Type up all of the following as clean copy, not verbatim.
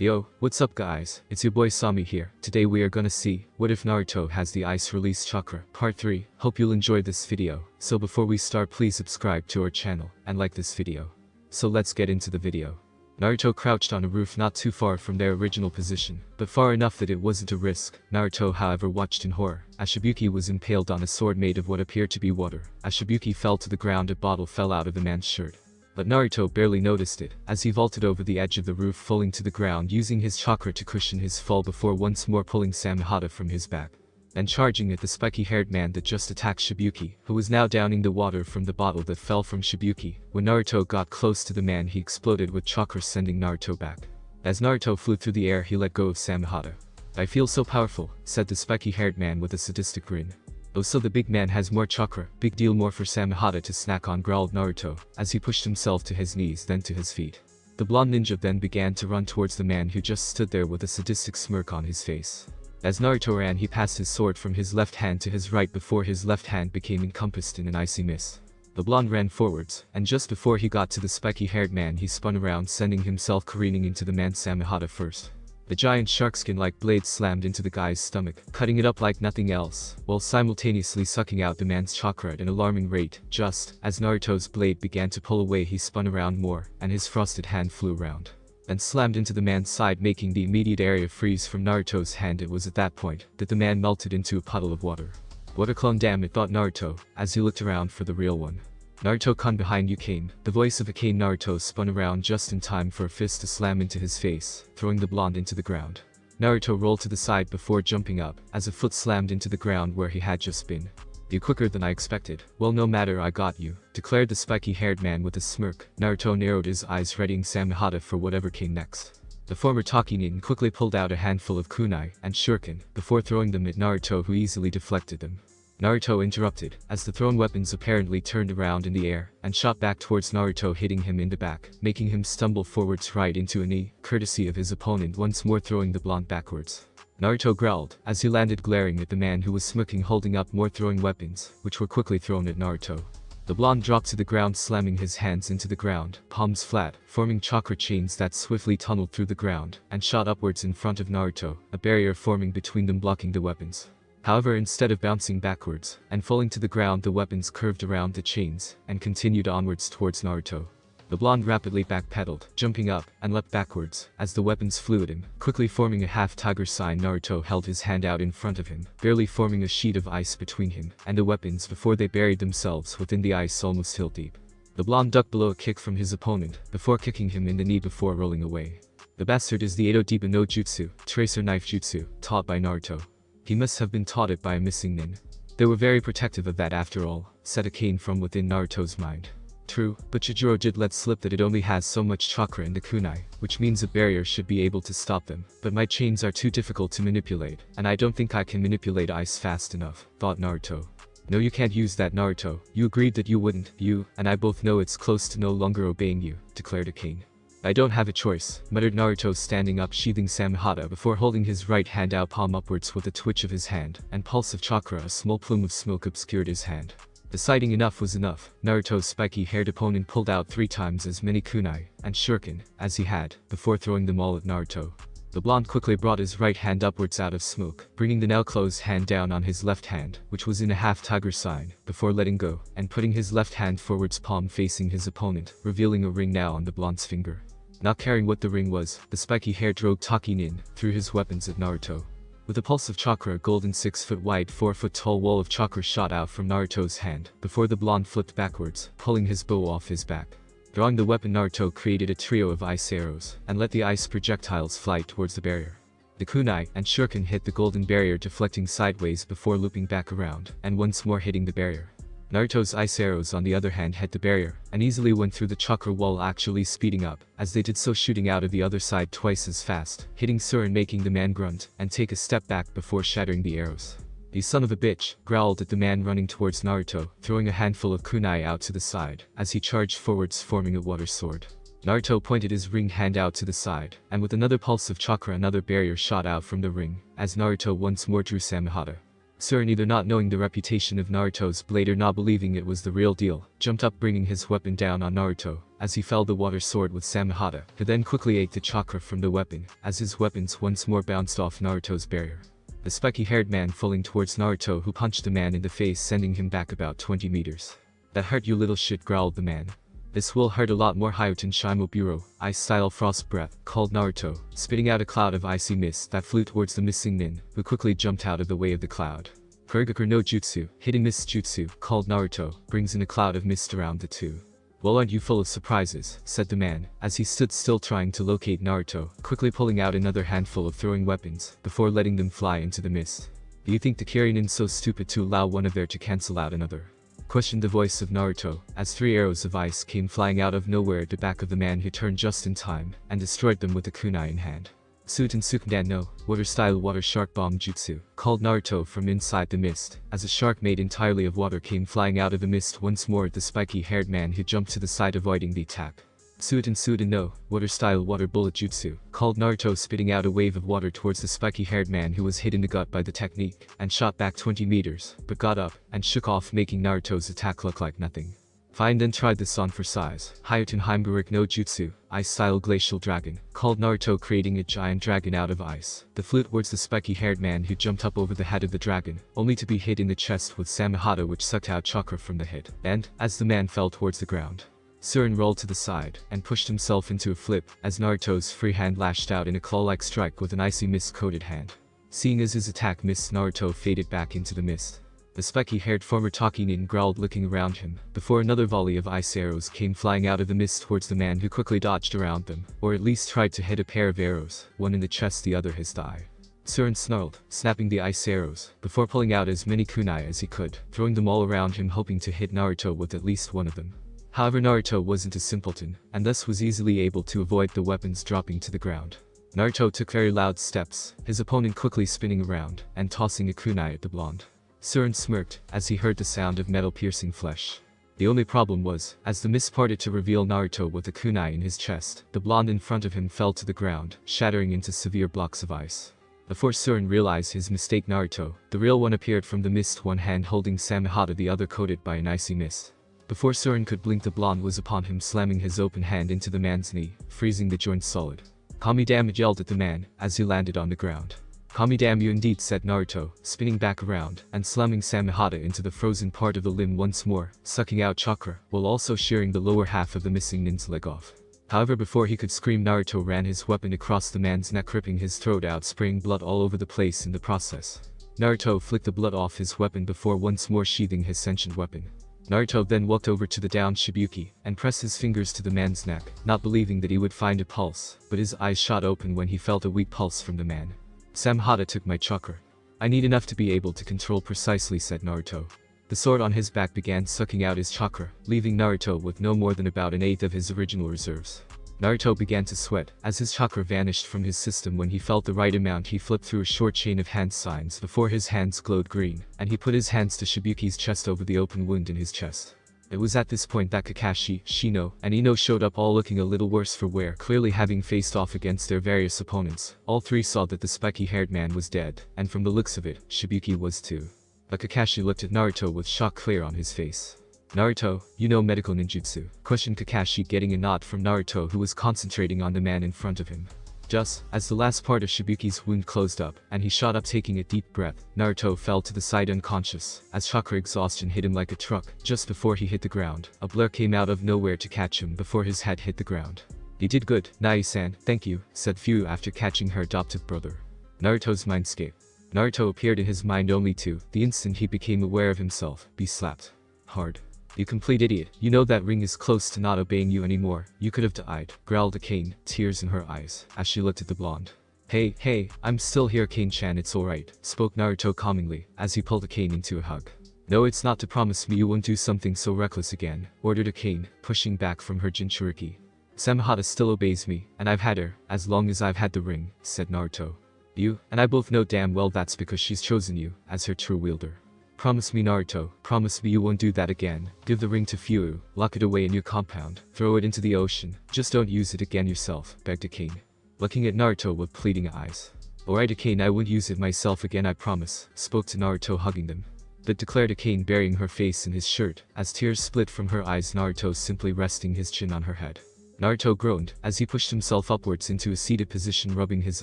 Yo, what's up guys, it's your boy Sami here. Today we are gonna see, what if Naruto has the ice release chakra, part 3. Hope you'll enjoy this video. So before we start, please subscribe to our channel, and like this video. So let's get into the video. Naruto crouched on a roof not too far from their original position, but far enough that it wasn't a risk. Naruto however watched in horror, as Shibuki was impaled on a sword made of what appeared to be water. As Shibuki fell to the ground, a bottle fell out of the man's shirt. But Naruto barely noticed it, as he vaulted over the edge of the roof, falling to the ground using his chakra to cushion his fall before once more pulling Samehada from his back. And charging at the spiky-haired man that just attacked Shibuki, who was now downing the water from the bottle that fell from Shibuki. When Naruto got close to the man, he exploded with chakra, sending Naruto back. As Naruto flew through the air, he let go of Samehada. "I feel so powerful," said the spiky-haired man with a sadistic grin. "Oh, so the big man has more chakra, big deal, more for Samehada to snack on," growled Naruto, as he pushed himself to his knees, then to his feet. The blonde ninja then began to run towards the man, who just stood there with a sadistic smirk on his face. As Naruto ran, he passed his sword from his left hand to his right before his left hand became encompassed in an icy mist. The blonde ran forwards, and just before he got to the spiky-haired man, he spun around, sending himself careening into the man Samehada first. The giant sharkskin-like blade slammed into the guy's stomach, cutting it up like nothing else, while simultaneously sucking out the man's chakra at an alarming rate. Just as Naruto's blade began to pull away, he spun around more, and his frosted hand flew around, then slammed into the man's side, making the immediate area freeze from Naruto's hand. It was at that point that the man melted into a puddle of water. "What a clone, damn it," thought Naruto, as he looked around for the real one. "Naruto-kun, behind you came." The voice of a cane. Naruto spun around just in time for a fist to slam into his face, throwing the blonde into the ground. Naruto rolled to the side before jumping up, as a foot slammed into the ground where he had just been. "You quicker than I expected." "Well, no matter, I got you," declared the spiky-haired man with a smirk. Naruto narrowed his eyes, readying Samehada for whatever came next. The former Taki nin quickly pulled out a handful of kunai and shuriken, before throwing them at Naruto, who easily deflected them. Naruto interrupted, as the thrown weapons apparently turned around in the air, and shot back towards Naruto, hitting him in the back, making him stumble forwards right into a knee, courtesy of his opponent, once more throwing the blonde backwards. Naruto growled, as he landed glaring at the man who was smirking, holding up more throwing weapons, which were quickly thrown at Naruto. The blonde dropped to the ground, slamming his hands into the ground, palms flat, forming chakra chains that swiftly tunneled through the ground, and shot upwards in front of Naruto, a barrier forming between them, blocking the weapons. However, instead of bouncing backwards and falling to the ground, the weapons curved around the chains and continued onwards towards Naruto. The blonde rapidly backpedaled, jumping up, and leapt backwards as the weapons flew at him, quickly forming a half-tiger sign. Naruto held his hand out in front of him, barely forming a sheet of ice between him and the weapons before they buried themselves within the ice almost hilt deep. The blonde ducked below a kick from his opponent, before kicking him in the knee before rolling away. "The bastard is the Edo Diba no Jutsu, Tracer Knife Jutsu, taught by Naruto. He must have been taught it by a missing nin. They were very protective of that after all," said a cane from within Naruto's mind. "True, but Chijiro did let slip that it only has so much chakra in the kunai, which means a barrier should be able to stop them. But my chains are too difficult to manipulate, and I don't think I can manipulate ice fast enough," thought Naruto. "No, you can't use that, Naruto. You agreed that you wouldn't. You and I both know it's close to no longer obeying you," declared a cane. "I don't have a choice," muttered Naruto, standing up, sheathing Samehada before holding his right hand out, palm upwards, with a twitch of his hand and pulse of chakra. A small plume of smoke obscured his hand. Deciding enough was enough, Naruto's spiky-haired opponent pulled out 3 times as many kunai and shuriken as he had, before throwing them all at Naruto. The blonde quickly brought his right hand upwards out of smoke, bringing the now closed hand down on his left hand, which was in a half-tiger sign, before letting go, and putting his left hand forwards, palm facing his opponent, revealing a ring now on the blonde's finger. Not caring what the ring was, the spiky-haired rogue Taki nin threw his weapons at Naruto. With a pulse of chakra, a golden 6-foot-wide, 4-foot-tall wall of chakra shot out from Naruto's hand, before the blonde flipped backwards, pulling his bow off his back. Drawing the weapon, Naruto created a trio of ice arrows, and let the ice projectiles fly towards the barrier. The kunai and shuriken hit the golden barrier, deflecting sideways before looping back around, and once more hitting the barrier. Naruto's ice arrows, on the other hand, hit the barrier, and easily went through the chakra wall, actually speeding up, as they did so, shooting out of the other side twice as fast, hitting Sir and making the man grunt and take a step back before shattering the arrows. "You son of a bitch," growled at the man running towards Naruto, throwing a handful of kunai out to the side, as he charged forwards, forming a water sword. Naruto pointed his ringed hand out to the side, and with another pulse of chakra, another barrier shot out from the ring, as Naruto once more drew Samehada. Sir, neither not knowing the reputation of Naruto's blade or not believing it was the real deal, jumped up, bringing his weapon down on Naruto, as he felled the water sword with Samehada, who then quickly ate the chakra from the weapon, as his weapons once more bounced off Naruto's barrier. The spiky-haired man falling towards Naruto, who punched the man in the face, sending him back about 20 meters. "That hurt, you little shit," growled the man. "This will hurt a lot more." Hyoten Shimoburo, ice-style frost breath, called Naruto, spitting out a cloud of icy mist that flew towards the missing nin, who quickly jumped out of the way of the cloud. Kurigakure no Jutsu, hidden mist jutsu, called Naruto, brings in a cloud of mist around the two. "Well, aren't you full of surprises?" said the man, as he stood still trying to locate Naruto, quickly pulling out another handful of throwing weapons, before letting them fly into the mist. "Do you think the Kiranin's so stupid to allow one of there to cancel out another?" questioned the voice of Naruto, as 3 arrows of ice came flying out of nowhere at the back of the man, who turned just in time, and destroyed them with a kunai in hand. "Suiten Sukendan no, water-style water shark bomb jutsu," called Naruto from inside the mist, as a shark made entirely of water came flying out of the mist once more at the spiky-haired man, who jumped to the side avoiding the attack. Suiten no, water-style water bullet jutsu," called Naruto, spitting out a wave of water towards the spiky-haired man, who was hit in the gut by the technique, and shot back 20 meters, but got up, and shook off, making Naruto's attack look like nothing. "Fine, then try this on for size." Hyoten Heimburik no Jutsu, ice-style glacial dragon, called Naruto, creating a giant dragon out of ice. The flew towards the spiky-haired man, who jumped up over the head of the dragon, only to be hit in the chest with Samehada, which sucked out chakra from the hit. And, as the man fell towards the ground, Surin rolled to the side, and pushed himself into a flip, as Naruto's free hand lashed out in a claw-like strike with an icy mist-coated hand. Seeing as his attack missed, Naruto faded back into the mist. The spiky-haired former Taki nin growled, looking around him, before another volley of ice arrows came flying out of the mist towards the man, who quickly dodged around them, or at least tried to hit a pair of arrows, one in the chest, the other his thigh. Surin snarled, snapping the ice arrows, before pulling out as many kunai as he could, throwing them all around him, hoping to hit Naruto with at least one of them. However, Naruto wasn't a simpleton, and thus was easily able to avoid the weapons dropping to the ground. Naruto took very loud steps, his opponent quickly spinning around, and tossing a kunai at the blonde. Surin smirked, as he heard the sound of metal piercing flesh. The only problem was, as the mist parted to reveal Naruto with a kunai in his chest, the blonde in front of him fell to the ground, shattering into severe blocks of ice. Before Surin realized his mistake, Naruto, the real one, appeared from the mist, one hand holding Samehada, the other coated by an icy mist. Before Surin could blink, the blonde was upon him, slamming his open hand into the man's knee, freezing the joint solid. "Kami damn it," yelled at the man, as he landed on the ground. "Kami damn you indeed," said Naruto, spinning back around, and slamming Samehada into the frozen part of the limb once more, sucking out chakra, while also shearing the lower half of the missing nin's leg off. However, before he could scream, Naruto ran his weapon across the man's neck, ripping his throat out, spraying blood all over the place in the process. Naruto flicked the blood off his weapon before once more sheathing his sentient weapon. Naruto then walked over to the downed Shibuki, and pressed his fingers to the man's neck, not believing that he would find a pulse, but his eyes shot open when he felt a weak pulse from the man. "Samehada took my chakra. I need enough to be able to control precisely," said Naruto. The sword on his back began sucking out his chakra, leaving Naruto with no more than about an eighth of his original reserves. Naruto began to sweat, as his chakra vanished from his system. When he felt the right amount, he flipped through a short chain of hand signs before his hands glowed green, and he put his hands to Shibuki's chest over the open wound in his chest. It was at this point that Kakashi, Shino, and Ino showed up, all looking a little worse for wear, clearly having faced off against their various opponents. All three saw that the spiky-haired man was dead, and from the looks of it, Shibuki was too. But Kakashi looked at Naruto with shock clear on his face. "Naruto, you know medical ninjutsu?" questioned Kakashi, getting a nod from Naruto, who was concentrating on the man in front of him. Just as the last part of Shibuki's wound closed up, and he shot up taking a deep breath, Naruto fell to the side unconscious, as chakra exhaustion hit him like a truck. Just before he hit the ground, a blur came out of nowhere to catch him before his head hit the ground. "You did good, Nai-san, thank you," said Fu after catching her adoptive brother. Naruto's mindscape. Naruto appeared in his mind only to, the instant he became aware of himself, be slapped hard. "You complete idiot, you know that ring is close to not obeying you anymore. You could have died," growled Akane, tears in her eyes, as she looked at the blonde. Hey, I'm still here, Akane-chan, it's alright," spoke Naruto calmingly, as he pulled Akane into a hug. "No, it's not. To promise me you won't do something so reckless again," ordered Akane, pushing back from her Jinchuriki. "Samehada still obeys me, and I've had her, as long as I've had the ring," said Naruto. "You and I both know damn well that's because she's chosen you as her true wielder. Promise me, Naruto, promise me you won't do that again. Give the ring to Furu, lock it away in your compound, throw it into the ocean, just don't use it again yourself," begged Akane, looking at Naruto with pleading eyes. "Alright Akane, I won't use it myself again, I promise," spoke to Naruto, hugging them. That declared Akane, burying her face in his shirt, as tears split from her eyes. Naruto simply resting his chin on her head. Naruto groaned, as he pushed himself upwards into a seated position, rubbing his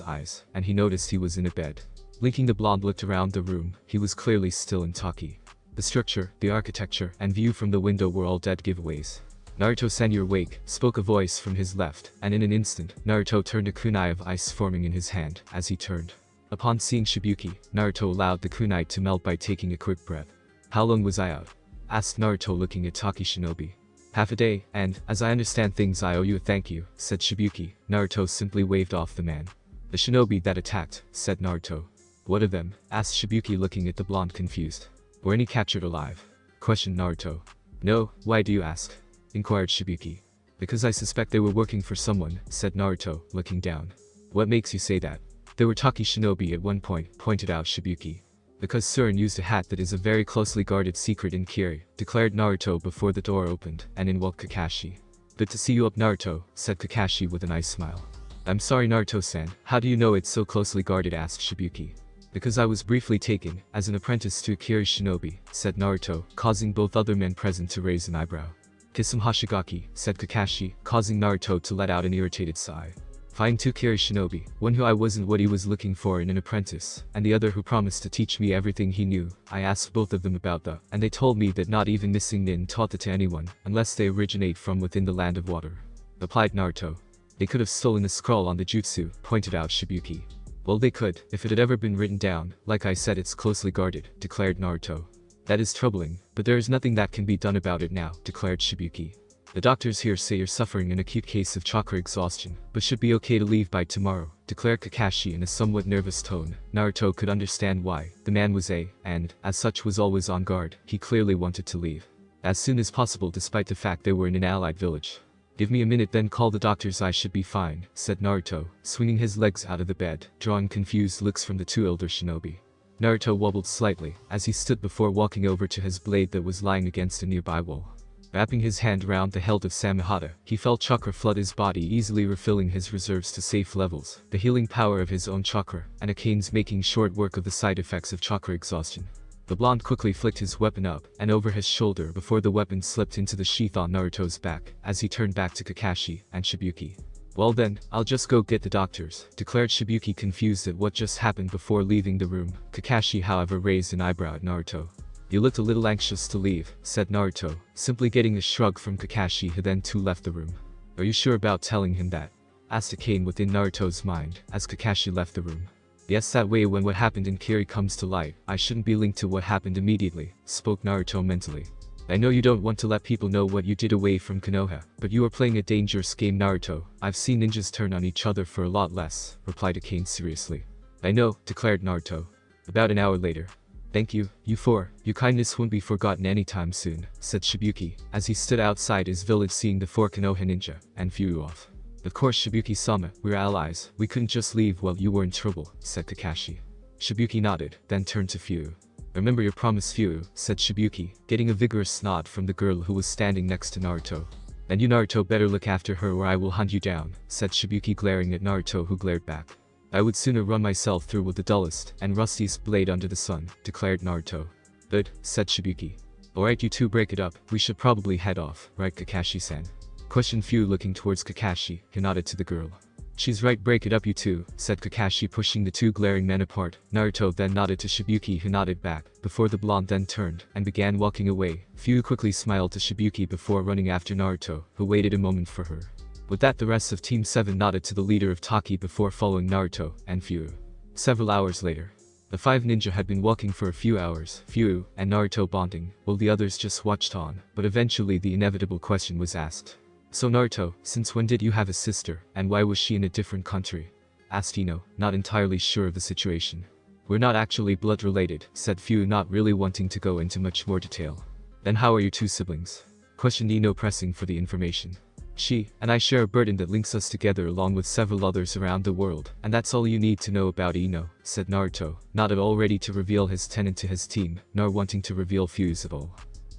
eyes, and he noticed he was in a bed. Blinking, the blonde looked around the room. He was clearly still in Taki. The structure, the architecture, and view from the window were all dead giveaways. "Naruto-san, you're awake," spoke a voice from his left, and in an instant, Naruto turned, a kunai of ice forming in his hand. As he turned, upon seeing Shibuki, Naruto allowed the kunai to melt by taking a quick breath. "How long was I out?" asked Naruto, looking at Taki Shinobi. "Half a day, and, as I understand things, I owe you a thank you," said Shibuki. Naruto simply waved off the man. "The shinobi that attacked," said Naruto. "What of them?" asked Shibuki, looking at the blonde confused. "Were any captured alive?" questioned Naruto. "No, why do you ask?" inquired Shibuki. "Because I suspect they were working for someone," said Naruto, looking down. "What makes you say that?" "They were Taki shinobi at one point," pointed out Shibuki. "Because Surin used a hat that is a very closely guarded secret in Kiri," declared Naruto before the door opened, and in walked Kakashi. "Good to see you up, Naruto," said Kakashi with a nice smile. "I'm sorry, Naruto-san, how do you know it's so closely guarded?" asked Shibuki. "Because I was briefly taken as an apprentice to Kiri shinobi," said Naruto, causing both other men present to raise an eyebrow. "Kisame Hashigaki," said Kakashi, causing Naruto to let out an irritated sigh. "Find two Kiri shinobi, one who I wasn't what he was looking for in an apprentice, and the other who promised to teach me everything he knew. I asked both of them about the, and they told me that not even missing Nin taught that to anyone, unless they originate from within the land of water," replied Naruto. "They could have stolen the scroll on the jutsu," pointed out Shibuki. "Well, they could, if it had ever been written down. Like I said, it's closely guarded," declared Naruto. "That is troubling, but there is nothing that can be done about it now," declared Shibuki. "The doctors here say you're suffering an acute case of chakra exhaustion, but should be okay to leave by tomorrow," declared Kakashi in a somewhat nervous tone. Naruto could understand why. The man was and, as such, was always on guard. He clearly wanted to leave as soon as possible, despite the fact they were in an allied village. "Give me a minute, then call the doctors. I should be fine," said Naruto, swinging his legs out of the bed, drawing confused looks from the two elder shinobi. Naruto wobbled slightly, as he stood before walking over to his blade that was lying against a nearby wall. Wrapping his hand around the hilt of Samehada, he felt chakra flood his body, easily refilling his reserves to safe levels. The healing power of his own chakra, and Akane's making short work of the side effects of chakra exhaustion. The blonde quickly flicked his weapon up and over his shoulder before the weapon slipped into the sheath on Naruto's back, as he turned back to Kakashi and Shibuki. "Well then, I'll just go get the doctors," declared Shibuki, confused at what just happened before leaving the room. Kakashi, however, raised an eyebrow at Naruto. "You looked a little anxious to leave," said Naruto, simply getting a shrug from Kakashi, who then too left the room. "Are you sure about telling him that?" asked Akane within Naruto's mind, as Kakashi left the room. "Yes, that way when what happened in Kiri comes to light, I shouldn't be linked to what happened immediately," spoke Naruto mentally. "I know you don't want to let people know what you did away from Konoha, but you are playing a dangerous game, Naruto. I've seen ninjas turn on each other for a lot less," replied Akane seriously. "I know," declared Naruto. About an hour later. "Thank you, you four. Your kindness won't be forgotten anytime soon," said Shibuki, as he stood outside his village seeing the four Konoha ninja, and flew off. "Of course, Shibuki-sama, we're allies. We couldn't just leave while you were in trouble," said Kakashi. Shibuki nodded, then turned to Fyu. "Remember your promise, Fyu," said Shibuki, getting a vigorous nod from the girl who was standing next to Naruto. "And you, Naruto, better look after her or I will hunt you down," said Shibuki, glaring at Naruto, who glared back. "I would sooner run myself through with the dullest and rustiest blade under the sun," declared Naruto. "Good," said Shibuki. "Alright, you two, break it up. We should probably head off, right, Kakashi-san?" questioned Fyu, looking towards Kakashi, who nodded to the girl. "She's right, break it up, you two," said Kakashi, pushing the two glaring men apart. Naruto then nodded to Shibuki, who nodded back, before the blonde then turned and began walking away. Fyu quickly smiled to Shibuki before running after Naruto, who waited a moment for her. With that, the rest of Team 7 nodded to the leader of Taki before following Naruto and Fyu. Several hours later. The five ninja had been walking for a few hours, Fyu and Naruto bonding, while the others just watched on, but eventually the inevitable question was asked. "So Naruto, since when did you have a sister, and why was she in a different country?" asked Ino, not entirely sure of the situation. "We're not actually blood related," said Fyu, not really wanting to go into much more detail. "Then how are your two siblings?" questioned Ino, pressing for the information. "She and I share a burden that links us together along with several others around the world, and that's all you need to know about Ino," said Naruto, not at all ready to reveal his tenet to his team, nor wanting to reveal Fyu's at all.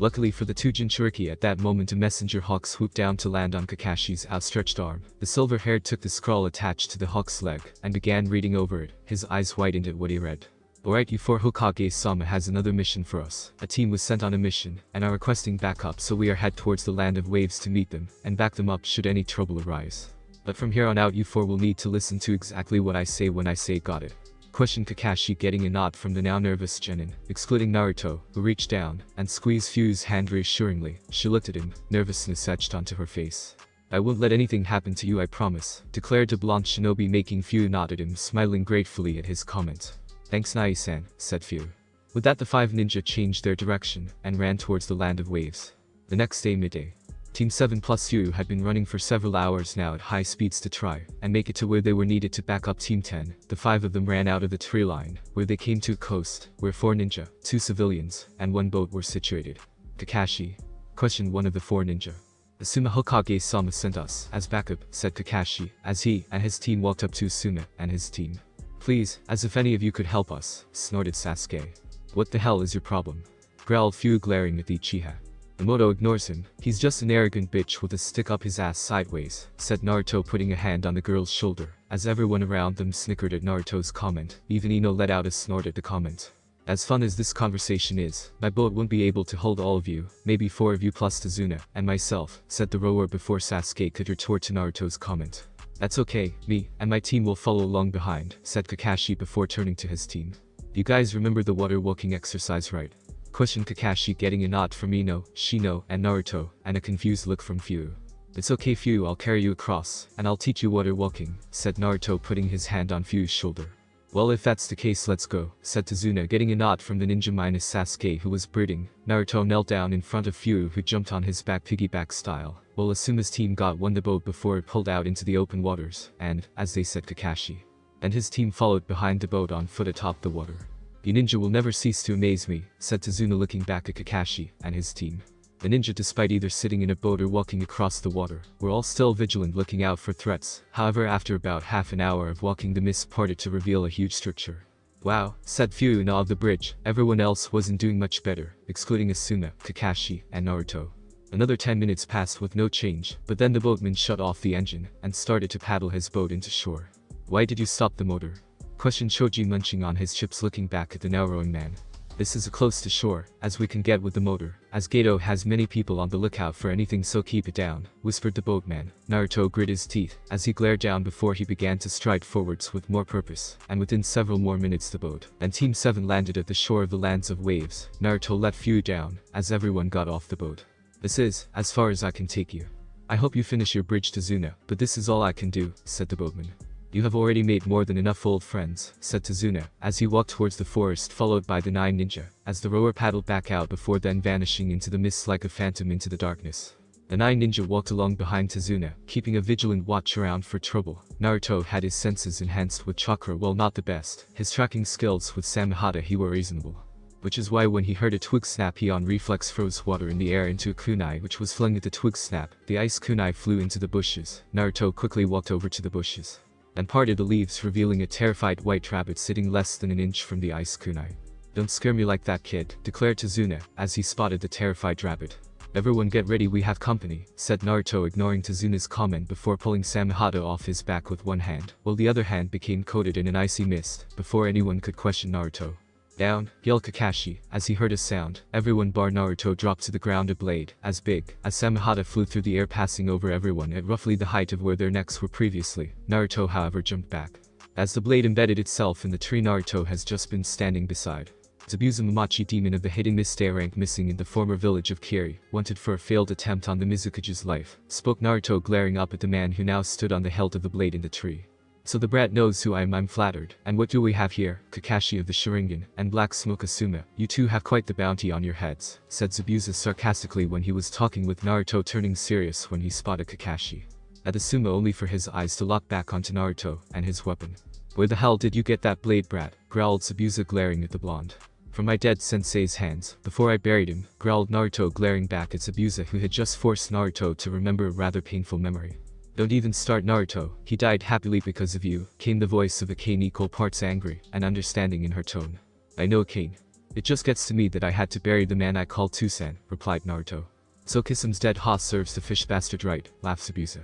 Luckily for the two Jinchuriki, at that moment a messenger hawk swooped down to land on Kakashi's outstretched arm. The silver-haired took the scroll attached to the hawk's leg and began reading over it. His eyes widened at what he read. Alright, U4 Hokage-sama has another mission for us. A team was sent on a mission, and are requesting backup, so we are head towards the land of waves to meet them, and back them up should any trouble arise. But from here on out U4 will need to listen to exactly what I say when I say got it. Questioned Kakashi, getting a nod from the now nervous Genin, excluding Naruto, who reached down and squeezed Fu's hand reassuringly. She looked at him, nervousness etched onto her face. I won't let anything happen to you, I promise, declared the blonde shinobi, making Fu nod at him, smiling gratefully at his comment. Thanks Nai-san, said Fu. With that the five ninja changed their direction and ran towards the land of waves. The next day midday. Team 7 plus Fu had been running for several hours now at high speeds to try and make it to where they were needed to back up Team 10. The five of them ran out of the tree line, where they came to a coast, where 4 ninja, 2 civilians, and 1 boat were situated. Kakashi? Questioned one of the 4 ninja. Asuma Hokage-sama sent us as backup, said Kakashi, as he and his team walked up to Asuma and his team. Please, as if any of you could help us, snorted Sasuke. What the hell is your problem? Growled Fu, glaring at the Uchiha. Imoto ignores him. He's just an arrogant bitch with a stick up his ass sideways, said Naruto, putting a hand on the girl's shoulder, as everyone around them snickered at Naruto's comment. Even Ino let out a snort at the comment. As fun as this conversation is, my boat won't be able to hold all of you, maybe 4 of you plus Tazuna and myself, said the rower before Sasuke could retort to Naruto's comment. That's okay, me and my team will follow along behind, said Kakashi before turning to his team. You guys remember the water walking exercise, right? Questioned Kakashi, getting a nod from Ino, Shino, and Naruto, and a confused look from Fu. It's okay Fu, I'll carry you across, and I'll teach you water walking, said Naruto, putting his hand on Fu's shoulder. Well, if that's the case, let's go, said Tazuna, getting a nod from the ninja minus Sasuke, who was brooding. Naruto knelt down in front of Fu, who jumped on his back piggyback style, while Asuma's team won the boat before it pulled out into the open waters, and, as they said, Kakashi and his team followed behind the boat on foot atop the water. The ninja will never cease to amaze me, said Tazuna, looking back at Kakashi and his team. The ninja, despite either sitting in a boat or walking across the water, were all still vigilant, looking out for threats. However, after about half an hour of walking, the mist parted to reveal a huge structure. Wow, said Fu, of the bridge. Everyone else wasn't doing much better, excluding Asuna, Kakashi, and Naruto. Another 10 minutes passed with no change, but then the boatman shut off the engine and started to paddle his boat into shore. Why did you stop the motor? Questioned Choji, munching on his chips, looking back at the now rowing man. This is as close to shore as we can get with the motor, as Gato has many people on the lookout for anything, so keep it down, whispered the boatman. Naruto grit his teeth as he glared down before he began to stride forwards with more purpose, and within several more minutes the boat and Team 7 landed at the shore of the lands of waves. Naruto let Fu down as everyone got off the boat. This is as far as I can take you. I hope you finish your bridge, Tazuna, but this is all I can do, said the boatman. You have already made more than enough old friends, said Tazuna, as he walked towards the forest, followed by the 9 ninja, as the rower paddled back out before then vanishing into the mist like a phantom into the darkness. The 9 ninja walked along behind Tazuna, keeping a vigilant watch around for trouble. Naruto had his senses enhanced with chakra. While not the best, his tracking skills with Samehada he were reasonable. Which is why when he heard a twig snap, he on reflex froze water in the air into a kunai, which was flung at the twig snap. The ice kunai flew into the bushes. Naruto quickly walked over to the bushes and parted the leaves, revealing a terrified white rabbit sitting less than an inch from the ice kunai. Don't scare me like that, kid, declared Tazuna as he spotted the terrified rabbit. Everyone get ready, we have company, said Naruto, ignoring Tazuna's comment before pulling Samehada off his back with one hand, while the other hand became coated in an icy mist before anyone could question Naruto. Down, yelled Kakashi, as he heard a sound. Everyone bar Naruto dropped to the ground, a blade as big as Samehada flew through the air, passing over everyone at roughly the height of where their necks were previously. Naruto, however, jumped back as the blade embedded itself in the tree Naruto has just been standing beside. Zabuza Mamachi, demon of the hidden mist, rank missing in the former village of Kiri, wanted for a failed attempt on the Mizukage's life, spoke Naruto, glaring up at the man who now stood on the hilt of the blade in the tree. So the brat knows who I am, I'm flattered. And what do we have here? Kakashi of the Sharingan and Black Smoke Asuma, you two have quite the bounty on your heads, said Zabuza sarcastically when he was talking with Naruto, turning serious when he spotted Kakashi. At Asuma, only for his eyes to lock back onto Naruto and his weapon. Where the hell did you get that blade, brat? Growled Zabuza, glaring at the blonde. From my dead sensei's hands, before I buried him, growled Naruto, glaring back at Zabuza, who had just forced Naruto to remember a rather painful memory. Don't even start, Naruto, he died happily because of you, came the voice of a Kane, equal parts angry and understanding in her tone. I know, Kane. It just gets to me that I had to bury the man I call Tusan, replied Naruto. So Kisam's dead hoss serves the fish bastard right, laughed Zabuza.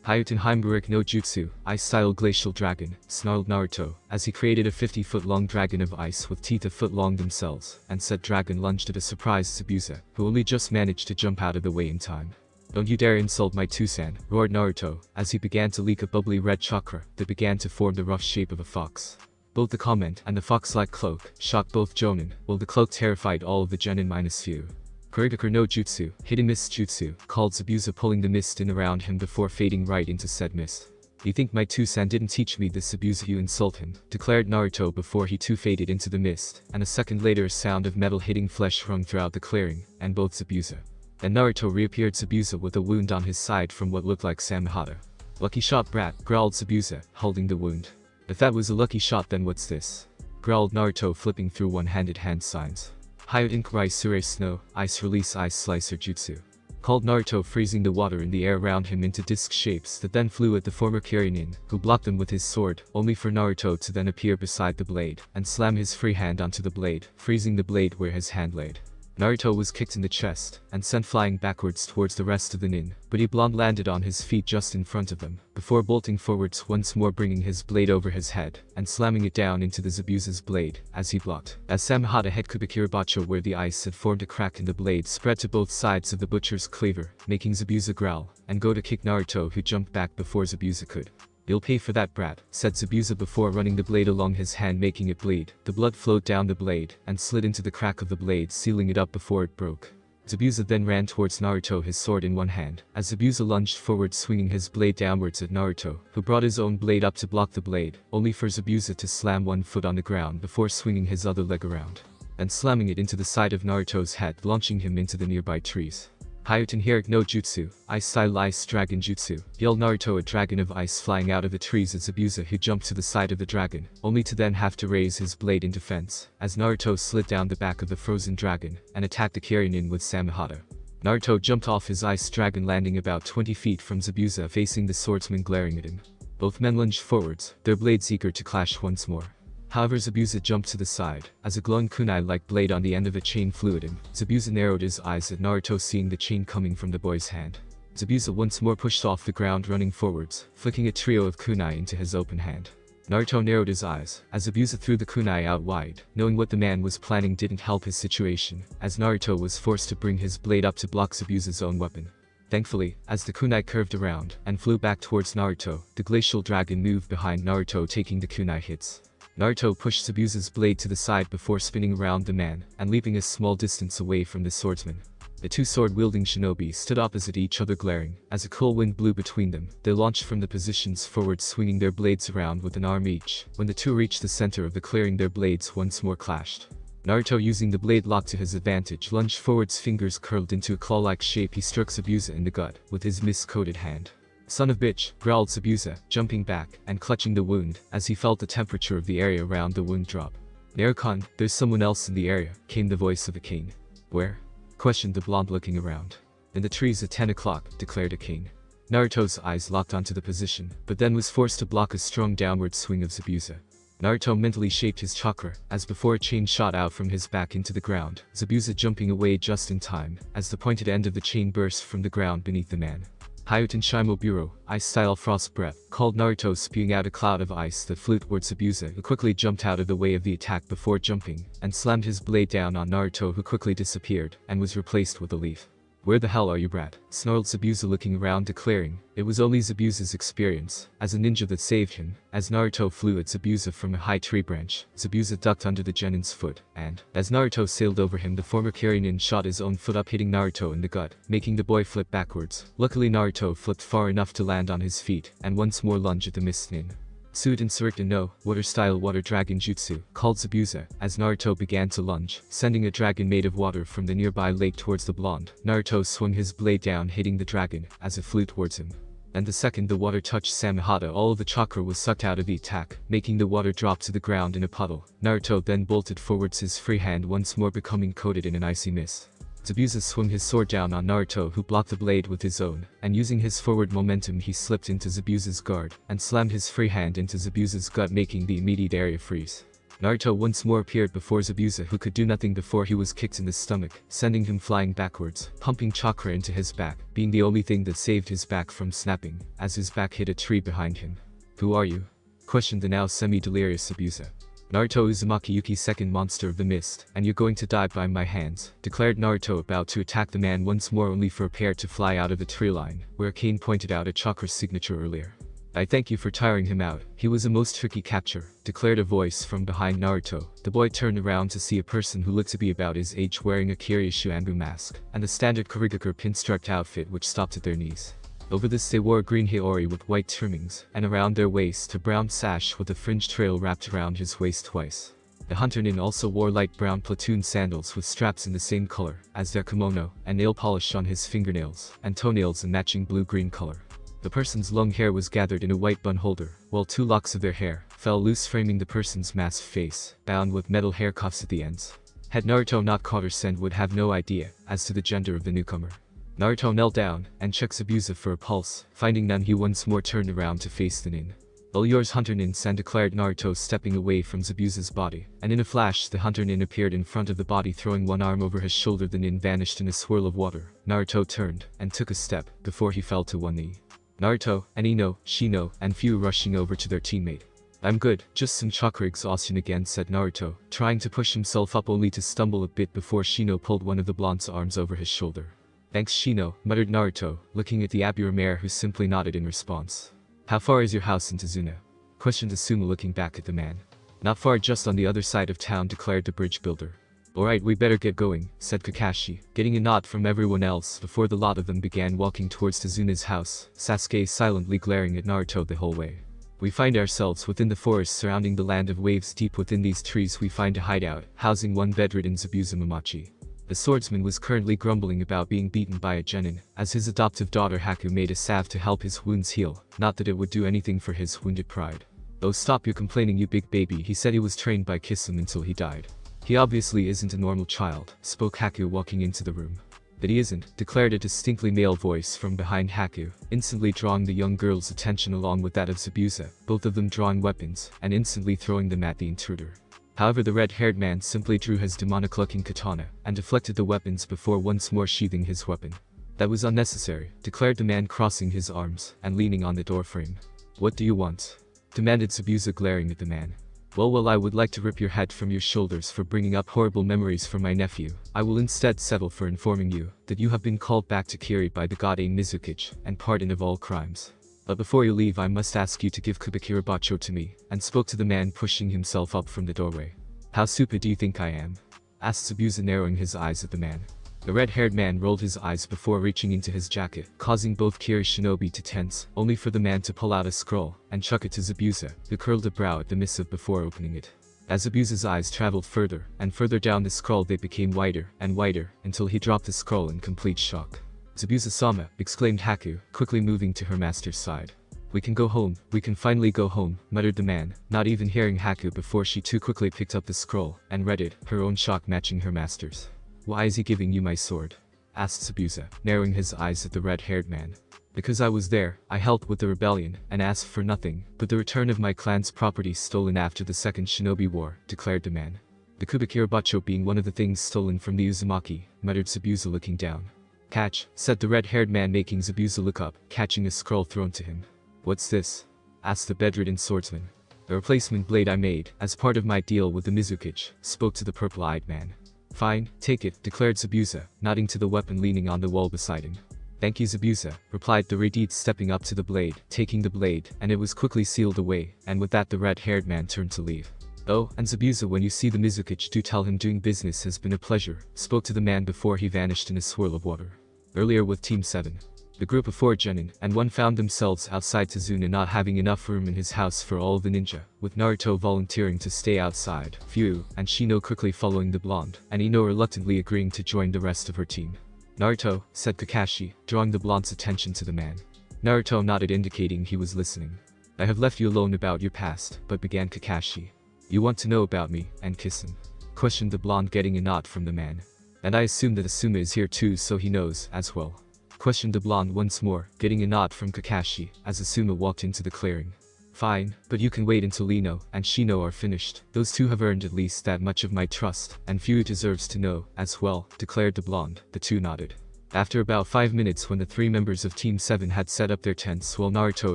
Hayuten Heimburek no Jutsu, Ice-style Glacial Dragon, snarled Naruto, as he created a 50-foot-long dragon of ice with teeth a foot long themselves, and said dragon lunged at a surprised Zabuza, who only just managed to jump out of the way in time. Don't you dare insult my Tusan, roared Naruto, as he began to leak a bubbly red chakra that began to form the rough shape of a fox. Both the comment and the fox-like cloak shocked both Jonin, while the cloak terrified all of the genin minus few. Kurigakur no Jutsu, hidden mist jutsu, called Zabuza, pulling the mist in around him before fading right into said mist. You think my Tusan didn't teach me this, Zabuza? You insult him, declared Naruto before he too faded into the mist, and a second later a sound of metal hitting flesh rung throughout the clearing, and both Zabuza and Naruto reappeared. Zabuza with a wound on his side from what looked like Samehada. Lucky shot, brat, growled Zabuza, holding the wound. If that was a lucky shot, then what's this? Growled Naruto, flipping through one-handed hand signs. Hayuten Karai Sure Snow, Ice Release Ice Slicer Jutsu, called Naruto, freezing the water in the air around him into disc shapes that then flew at the former Kyorinin, who blocked them with his sword, only for Naruto to then appear beside the blade, and slam his free hand onto the blade, freezing the blade where his hand laid. Naruto was kicked in the chest, and sent flying backwards towards the rest of the nin, but he blonde landed on his feet just in front of them, before bolting forwards once more, bringing his blade over his head, and slamming it down into the Zabuza's blade, as he blocked. As Samehada hit Kubikirabacho, where the ice had formed a crack in the blade spread to both sides of the butcher's cleaver, making Zabuza growl, and go to kick Naruto, who jumped back before Zabuza could. You'll pay for that, brat, said Zabuza before running the blade along his hand, making it bleed. The blood flowed down the blade, and slid into the crack of the blade, sealing it up before it broke. Zabuza then ran towards Naruto, his sword in one hand, as Zabuza lunged forward, swinging his blade downwards at Naruto, who brought his own blade up to block the blade, only for Zabuza to slam one foot on the ground before swinging his other leg around, and slamming it into the side of Naruto's head, launching him into the nearby trees. Hayuten Herik no Jutsu, Ice-style Ice Dragon Jutsu, yelled Naruto, a dragon of ice flying out of the trees at Zabuza, who jumped to the side of the dragon, only to then have to raise his blade in defense, as Naruto slid down the back of the frozen dragon, and attacked the Kyorinin with Samehada. Naruto jumped off his ice dragon, landing about 20 feet from Zabuza, facing the swordsman glaring at him. Both men lunged forwards, their blades eager to clash once more. However, Zabuza jumped to the side, as a glowing kunai-like blade on the end of a chain flew at him. Zabuza narrowed his eyes at Naruto, seeing the chain coming from the boy's hand. Zabuza once more pushed off the ground, running forwards, flicking a trio of kunai into his open hand. Naruto narrowed his eyes, as Zabuza threw the kunai out wide, knowing what the man was planning didn't help his situation, as Naruto was forced to bring his blade up to block Zabuza's own weapon. Thankfully, as the kunai curved around, and flew back towards Naruto, the glacial dragon moved behind Naruto, taking the kunai hits. Naruto pushed Zabuza's blade to the side before spinning around the man, and leaping a small distance away from the swordsman. The two sword-wielding shinobi stood opposite each other, glaring. As a cool wind blew between them, they launched from the positions forward, swinging their blades around with an arm each. When the two reached the center of the clearing, their blades once more clashed. Naruto, using the blade lock to his advantage, lunged forwards, fingers curled into a claw-like shape. He struck Zabuza in the gut with his mist-coated hand. Son of bitch, growled Zabuza, jumping back and clutching the wound, as he felt the temperature of the area around the wound drop. Naruto, there's someone else in the area, came the voice of a king. Where? Questioned the blonde, looking around. In the trees at 10 o'clock, declared a king. Naruto's eyes locked onto the position, but then was forced to block a strong downward swing of Zabuza. Naruto mentally shaped his chakra, as before a chain shot out from his back into the ground, Zabuza jumping away just in time, as the pointed end of the chain burst from the ground beneath the man. Hayuten Shimoburo, Ice-style Frost Breath, called Naruto, spewing out a cloud of ice that flew towards Zabuza, who quickly jumped out of the way of the attack before jumping, and slammed his blade down on Naruto, who quickly disappeared, and was replaced with a leaf. Where the hell are you, brat? Snarled Zabuza, looking around, declaring. It was only Zabuza's experience, as a ninja, that saved him. As Naruto flew at Zabuza from a high tree branch, Zabuza ducked under the genin's foot, and, as Naruto sailed over him, the former Kyorinin shot his own foot up, hitting Naruto in the gut, making the boy flip backwards. Luckily, Naruto flipped far enough to land on his feet, and once more lunge at the mist nin. Suiden Surikta no, water-style water dragon jutsu, called Zabuza, as Naruto began to lunge, sending a dragon made of water from the nearby lake towards the blonde. Naruto swung his blade down, hitting the dragon, as it flew towards him. And the second the water touched Samehada, all of the chakra was sucked out of the attack, making the water drop to the ground in a puddle. Naruto then bolted forwards, his free hand once more becoming coated in an icy mist. Zabuza swung his sword down on Naruto, who blocked the blade with his own, and using his forward momentum he slipped into Zabuza's guard, and slammed his free hand into Zabuza's gut, making the immediate area freeze. Naruto once more appeared before Zabuza, who could do nothing before he was kicked in the stomach, sending him flying backwards, pumping chakra into his back, being the only thing that saved his back from snapping, as his back hit a tree behind him. "Who are you?" questioned the now semi-delirious Zabuza. "Naruto Uzumaki Yuki, second monster of the mist, and you're going to die by my hands," declared Naruto, about to attack the man once more, only for a pair to fly out of the tree line, where Kane pointed out a Chakra's signature earlier. "I thank you for tiring him out. He was a most tricky capture," declared a voice from behind Naruto. The boy turned around to see a person who looked to be about his age wearing a Kiryushu Anbu mask, and the standard Kurigakure pinstriped outfit which stopped at their knees. Over this they wore a green haori with white trimmings, and around their waist a brown sash with a fringe trail wrapped around his waist twice. The hunter nin also wore light brown platoon sandals with straps in the same color as their kimono, and nail polish on his fingernails, and toenails in matching blue-green color. The person's long hair was gathered in a white bun holder, while 2 locks of their hair fell loose, framing the person's masked face, bound with metal hair cuffs at the ends. Had Naruto not caught her scent, would have no idea as to the gender of the newcomer. Naruto knelt down and checked Zabuza for a pulse. Finding none, he once more turned around to face the nin. "All yours, Hunter Nin-san," declared Naruto, stepping away from Zabuza's body, and in a flash the Hunter Nin appeared in front of the body, throwing one arm over his shoulder. The nin vanished in a swirl of water. Naruto turned and took a step before he fell to one knee. Naruto, and Ino, Shino, and Fu rushing over to their teammate. "I'm good, just some chakra exhaustion again," said Naruto, trying to push himself up, only to stumble a bit before Shino pulled one of the blonde's arms over his shoulder. "Thanks, Shino," muttered Naruto, looking at the Abura mare, who simply nodded in response. "How far is your house in Tazuna?" questioned Asuma, looking back at the man. "Not far, just on the other side of town," declared the bridge builder. "Alright, we better get going," said Kakashi, getting a nod from everyone else before the lot of them began walking towards Tazuna's house, Sasuke silently glaring at Naruto the whole way. "We find ourselves within the forest surrounding the land of waves. Deep within these trees we find a hideout, housing one bedridden Zabuza Mamachi. The swordsman was currently grumbling about being beaten by a genin, as his adoptive daughter Haku made a salve to help his wounds heal, not that it would do anything for his wounded pride. "Oh, stop your complaining, you big baby. He said he was trained by Kisum until he died. He obviously isn't a normal child," spoke Haku, walking into the room. "That he isn't," declared a distinctly male voice from behind Haku, instantly drawing the young girl's attention along with that of Zabuza, both of them drawing weapons, and instantly throwing them at the intruder. However, the red-haired man simply drew his demonic-looking katana, and deflected the weapons before once more sheathing his weapon. "That was unnecessary," declared the man, crossing his arms, and leaning on the doorframe. "What do you want?" demanded Zabuza, glaring at the man. Well, I would like to rip your head from your shoulders for bringing up horrible memories for my nephew. I will instead settle for informing you that you have been called back to Kiri by the god Ain Mizukage, and pardon of all crimes. But before you leave, I must ask you to give Kubikirabacho to me," and spoke to the man pushing himself up from the doorway. "How stupid do you think I am?" asked Zabuza, narrowing his eyes at the man. The red-haired man rolled his eyes before reaching into his jacket, causing both Kiri Shinobi to tense, only for the man to pull out a scroll and chuck it to Zabuza, who curled a brow at the missive before opening it. As Zabuza's eyes traveled further and further down the scroll, they became wider and wider until he dropped the scroll in complete shock. "Zabuza-sama," exclaimed Haku, quickly moving to her master's side. "We can go home, we can finally go home," muttered the man, not even hearing Haku before she too quickly picked up the scroll and read it, her own shock matching her master's. "Why is he giving you my sword?" asked Zabuza, narrowing his eyes at the red-haired man. "Because I was there, I helped with the rebellion, and asked for nothing but the return of my clan's property stolen after the Second Shinobi War," declared the man. "The Kubikirabacho being one of the things stolen from the Uzumaki," muttered Zabuza, looking down. "Catch," said the red-haired man, making Zabuza look up, catching a scroll thrown to him. "What's this?" asked the bedridden swordsman. "A replacement blade I made as part of my deal with the Mizukage," spoke to the purple-eyed man. "Fine, take it," declared Zabuza, nodding to the weapon leaning on the wall beside him. "Thank you, Zabuza," replied the Redite, stepping up to the blade, taking the blade, and it was quickly sealed away, and with that the red-haired man turned to leave. "Oh, and Zabuza, when you see the Mizukage, do tell him doing business has been a pleasure," spoke to the man before he vanished in a swirl of water. Earlier with Team 7. The group of 4 genin and 1 found themselves outside Tazuna, not having enough room in his house for all of the ninja, with Naruto volunteering to stay outside, Fu and Shino quickly following the blonde, and Ino reluctantly agreeing to join the rest of her team. "Naruto," said Kakashi, drawing the blonde's attention to the man. Naruto nodded, indicating he was listening. "I have left you alone about your past," but began Kakashi. "You want to know about me and Kisum?" questioned the blonde, getting a nod from the man. "And I assume that Asuma is here too, so he knows as well?" questioned the blonde once more, getting a nod from Kakashi, as Asuma walked into the clearing. Fine, but you can wait until Lino and Shino are finished. Those two have earned at least that much of my trust, and Fuyu deserves to know, as well, declared the blonde. The two nodded. After about 5 minutes, when the 3 members of Team 7 had set up their tents while Naruto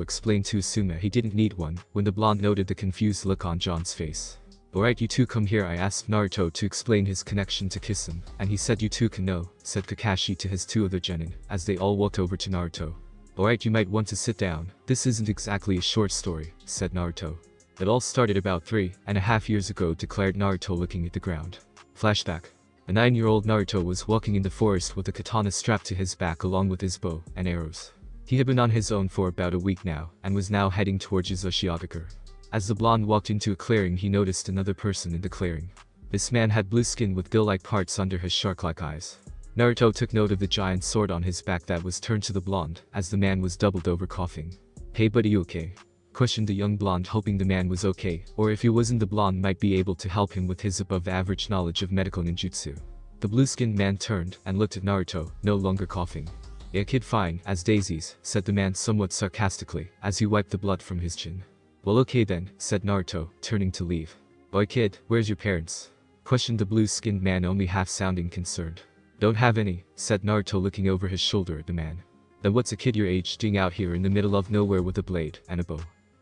explained to Asuma he didn't need one, when the blonde noted the confused look on John's face. Alright, you two come here. I asked Naruto to explain his connection to Kisame, and he said you two can know, said Kakashi to his 2 other genin, as they all walked over to Naruto. Alright, you might want to sit down. This isn't exactly a short story, said Naruto. It all started about 3.5 years ago, declared Naruto looking at the ground. Flashback. A 9-year-old Naruto was walking in the forest with a katana strapped to his back along with his bow and arrows. He had been on his own for about a week now, and was now heading towards Uzashigakure. As the blonde walked into a clearing, he noticed another person in the clearing. This man had blue skin with gill-like parts under his shark-like eyes. Naruto took note of the giant sword on his back that was turned to the blonde, as the man was doubled over coughing. Hey buddy, you okay? Questioned the young blonde, hoping the man was okay, or if he wasn't, the blonde might be able to help him with his above-average knowledge of medical ninjutsu. The blue-skinned man turned and looked at Naruto, no longer coughing. Yeah kid, fine as daisies, said the man somewhat sarcastically, as he wiped the blood from his chin. Well okay then, said Naruto, turning to leave. Boy kid, where's your parents? Questioned the blue-skinned man, only half sounding concerned. Don't have any, said Naruto, looking over his shoulder at the man. Then what's a kid your age doing out here in the middle of nowhere with a blade and a bow?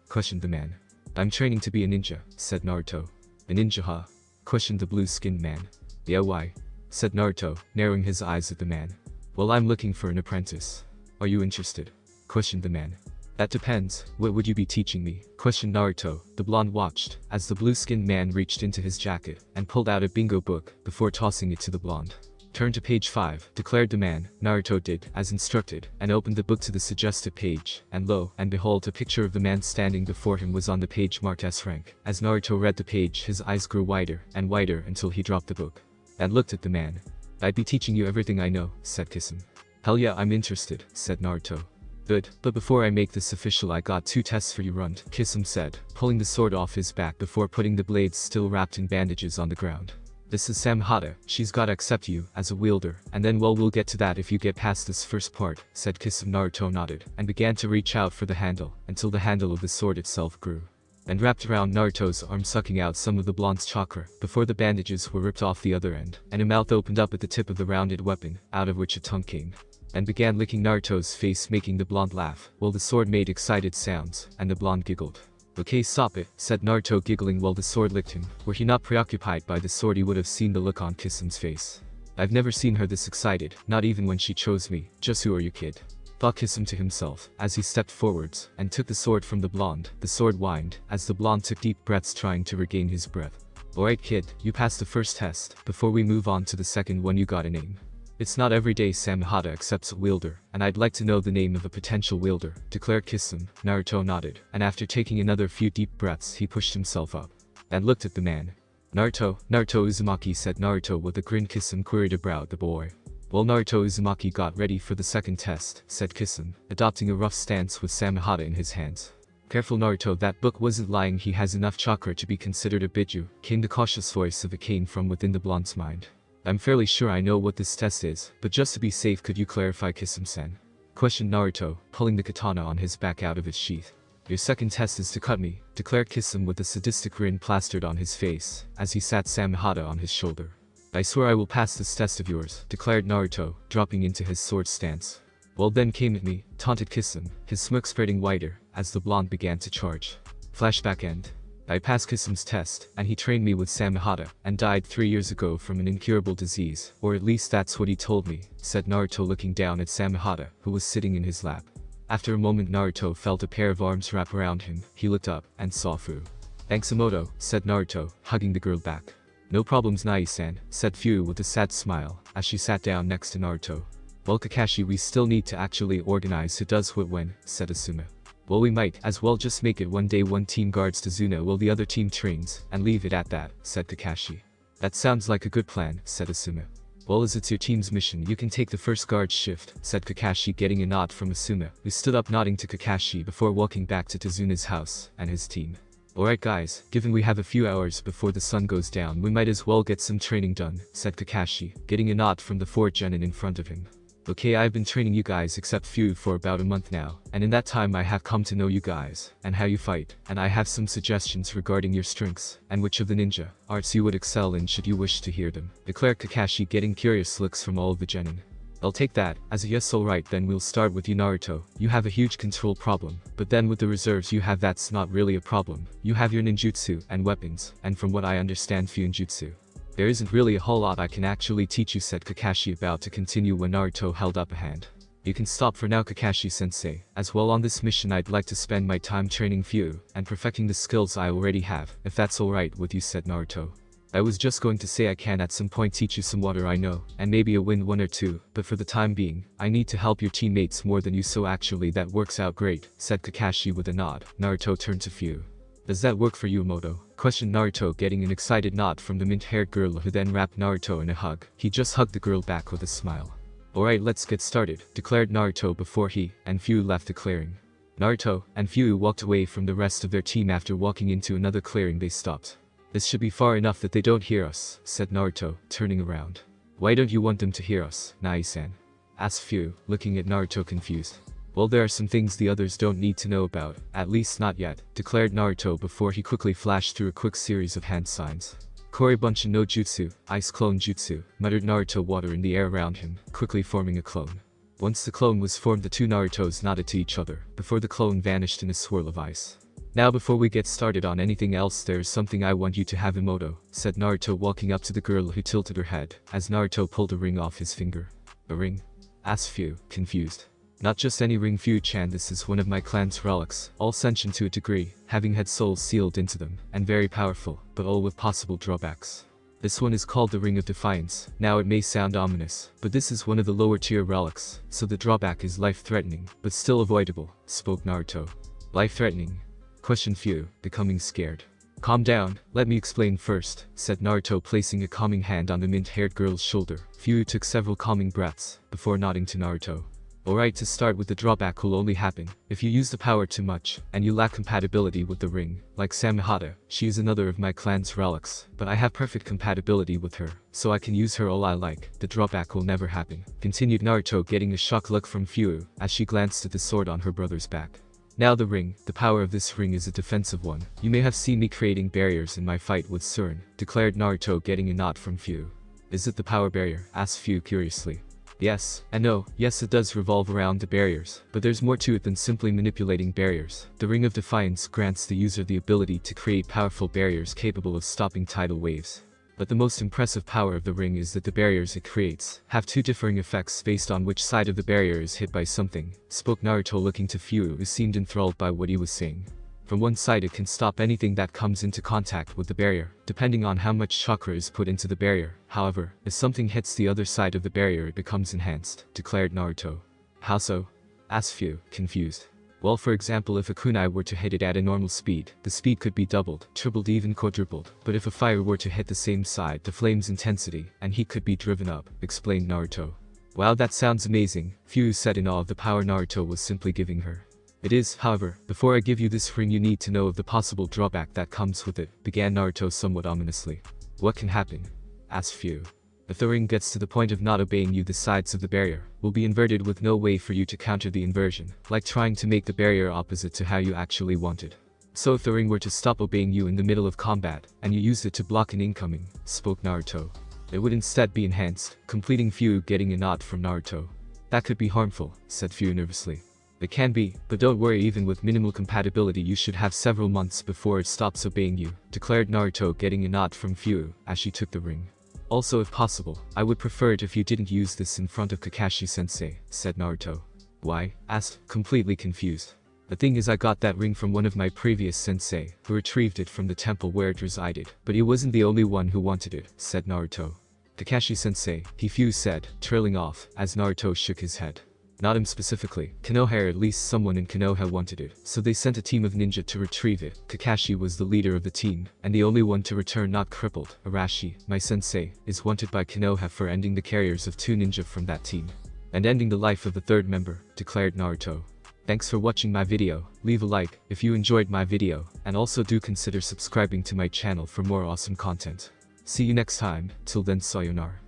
Questioned the man. I'm training to be a ninja, said Naruto. A ninja, huh? Questioned the blue-skinned man. Yeah, why? Said Naruto, narrowing his eyes at the man. Well, I'm looking for an apprentice. Are you interested? Questioned the man. That depends. What would you be teaching me? Questioned Naruto. The blonde watched as the blue-skinned man reached into his jacket and pulled out a bingo book before tossing it to the blonde. Turn to page 5, declared the man. Naruto did as instructed and opened the book to the suggested page, and lo and behold, a picture of the man standing before him was on the page marked S rank. As Naruto read the page, his eyes grew wider and wider until he dropped the book and looked at the man. I'd be teaching you everything I know, said Kisame. Hell yeah, I'm interested, said Naruto. Good, but before I make this official, I got 2 tests for you, Runt, Kisame said, pulling the sword off his back before putting the blades still wrapped in bandages on the ground. This is Samhata. She's gotta accept you as a wielder, and then well, we'll get to that if you get past this first part, said Kisame. Naruto nodded and began to reach out for the handle until the handle of the sword itself grew and wrapped around Naruto's arm, sucking out some of the blonde's chakra before the bandages were ripped off the other end, and a mouth opened up at the tip of the rounded weapon, out of which a tongue came and began licking Naruto's face, making the blonde laugh while the sword made excited sounds, and the blonde giggled. Okay, stop it, said Naruto, giggling while the sword licked him. Were he not preoccupied by the sword, he would have seen the look on Kisame's face. I've never seen her this excited, not even when she chose me. Just who are you, kid? Thought Kisame to himself, as he stepped forwards and took the sword from the blonde. The sword whined as the blonde took deep breaths, trying to regain his breath. Alright kid, you passed the first test. Before we move on to the second one, you got a name. It's not every day Samhata accepts a wielder, and I'd like to know the name of a potential wielder, declared Kisame. Naruto nodded, and after taking another few deep breaths, he pushed himself up and looked at the man. Naruto Uzumaki, said Naruto with a grin. Kisame queried about the boy. Well, Naruto Uzumaki got ready for the second test, said Kisame, adopting a rough stance with Samhata in his hands. Careful Naruto, that book wasn't lying. He has enough chakra to be considered a biju, came the cautious voice of a cane from within the blonde's mind. I'm fairly sure I know what this test is, but just to be safe, could you clarify, Kisame-san? Questioned Naruto, pulling the katana on his back out of its sheath. Your second test is to cut me, declared Kisame with a sadistic grin plastered on his face, as he sat Samhata on his shoulder. I swear I will pass this test of yours, declared Naruto, dropping into his sword stance. Well then, came at me, taunted Kisame, his smirk spreading wider, as the blonde began to charge. Flashback end. I passed Kisame's test, and he trained me with Samhata, and died 3 years ago from an incurable disease, or at least that's what he told me, said Naruto, looking down at Samhata, who was sitting in his lap. After a moment, Naruto felt a pair of arms wrap around him. He looked up, and saw Fu. Thanks Emoto, said Naruto, hugging the girl back. No problems Nai-san, said Fu with a sad smile, as she sat down next to Naruto. Well Kakashi, we still need to actually organize who does what when, said Asuma. Well, we might as well just make it one day one team guards Tazuna while the other team trains, and leave it at that, said Kakashi. That sounds like a good plan, said Asuma. Well, as it's your team's mission, you can take the first guard shift, said Kakashi, getting a nod from Asuma, who stood up nodding to Kakashi before walking back to Tazuna's house and his team. Alright guys, given we have a few hours before the sun goes down, we might as well get some training done, said Kakashi, getting a nod from the 4 genin in front of him. Okay, I've been training you guys except few for about a month now, and in that time I have come to know you guys, and how you fight, and I have some suggestions regarding your strengths, and which of the ninja arts you would excel in should you wish to hear them. Declared Kakashi, getting curious looks from all of the genin. I'll take that as a yes. Alright, then we'll start with you, Naruto. You have a huge control problem, but then with the reserves you have, that's not really a problem. You have your ninjutsu and weapons, and from what I understand, Fuinjutsu. There isn't really a whole lot I can actually teach you, said Kakashi, about to continue when Naruto held up a hand. You can stop for now, Kakashi-sensei. As well, on this mission I'd like to spend my time training Fu and perfecting the skills I already have, if that's alright with you, said Naruto. I was just going to say I can at some point teach you some water I know, and maybe a wind one or two, but for the time being, I need to help your teammates more than you, so actually that works out great, said Kakashi with a nod. Naruto turned to Fu. Does that work for you, Moto? Questioned Naruto, getting an excited nod from the mint-haired girl, who then wrapped Naruto in a hug. He just hugged the girl back with a smile. Alright, let's get started, declared Naruto before he and Fu left the clearing. Naruto and Fu walked away from the rest of their team. After walking into another clearing they stopped. This should be far enough that they don't hear us, said Naruto, turning around. Why don't you want them to hear us, Nai-san? Asked Fu, looking at Naruto confused. Well, there are some things the others don't need to know about, at least not yet, declared Naruto before he quickly flashed through a quick series of hand signs. Koribunshin no Jutsu, Ice Clone Jutsu, muttered Naruto, water in the air around him, quickly forming a clone. Once the clone was formed, the two Narutos nodded to each other, before the clone vanished in a swirl of ice. Now before we get started on anything else, there is something I want you to have, Emoto, said Naruto, walking up to the girl, who tilted her head, as Naruto pulled a ring off his finger. A ring? Asked Fu, confused. Not just any ring, Fu-chan, this is one of my clan's relics, all sentient to a degree, having had souls sealed into them, and very powerful, but all with possible drawbacks. This one is called the Ring of Defiance. Now it may sound ominous, but this is one of the lower tier relics, so the drawback is life-threatening, but still avoidable, spoke Naruto. Life-threatening? Questioned Fu, becoming scared. Calm down, let me explain first, said Naruto, placing a calming hand on the mint-haired girl's shoulder. Fu took several calming breaths, before nodding to Naruto. Alright, to start with, the drawback will only happen if you use the power too much, and you lack compatibility with the ring. Like Samihata, she is another of my clan's relics, but I have perfect compatibility with her, so I can use her all I like. The drawback will never happen, continued Naruto, getting a shocked look from Fu, as she glanced at the sword on her brother's back. Now the ring, the power of this ring is a defensive one. You may have seen me creating barriers in my fight with Surin, declared Naruto, getting a nod from Fu. Is it the power barrier? Asked Fu curiously. Yes, and no, yes, it does revolve around the barriers, but there's more to it than simply manipulating barriers. The Ring of Defiance grants the user the ability to create powerful barriers capable of stopping tidal waves. But the most impressive power of the ring is that the barriers it creates have two differing effects based on which side of the barrier is hit by something, spoke Naruto, looking to Fu, who seemed enthralled by what he was saying. From one side, it can stop anything that comes into contact with the barrier, depending on how much chakra is put into the barrier. However, if something hits the other side of the barrier, it becomes enhanced, declared Naruto. How so? Asked Fu, confused. Well, for example, if a kunai were to hit it at a normal speed, the speed could be doubled, tripled, even quadrupled. But if a fire were to hit the same side, the flame's intensity and heat could be driven up, explained Naruto. Wow, that sounds amazing, Fu said in awe of the power Naruto was simply giving her. It is, however, before I give you this ring you need to know of the possible drawback that comes with it, began Naruto somewhat ominously. What can happen? Asked Fu. If the ring gets to the point of not obeying you, the sides of the barrier will be inverted with no way for you to counter the inversion, like trying to make the barrier opposite to how you actually want it. So if the ring were to stop obeying you in the middle of combat, and you used it to block an incoming, spoke Naruto, it would instead be enhanced, completing Fu, getting a nod from Naruto. That could be harmful, said Fu nervously. It can be, but don't worry, even with minimal compatibility you should have several months before it stops obeying you, declared Naruto, getting a nod from Fu, as she took the ring. Also, if possible, I would prefer it if you didn't use this in front of Kakashi-sensei, said Naruto. Why? Asked, completely confused. The thing is, I got that ring from one of my previous sensei, who retrieved it from the temple where it resided, but he wasn't the only one who wanted it, said Naruto. Kakashi-sensei, Fu said, trailing off, as Naruto shook his head. Not him specifically. Konoha, or at least someone in Konoha, wanted it, so they sent a team of ninja to retrieve it. Kakashi was the leader of the team, and the only one to return not crippled. Arashi, my sensei, is wanted by Konoha for ending the carriers of 2 ninja from that team, and ending the life of the 3rd member, declared Naruto. Thanks for watching my video. Leave a like if you enjoyed my video, and also do consider subscribing to my channel for more awesome content. See you next time. Till then, sayonara.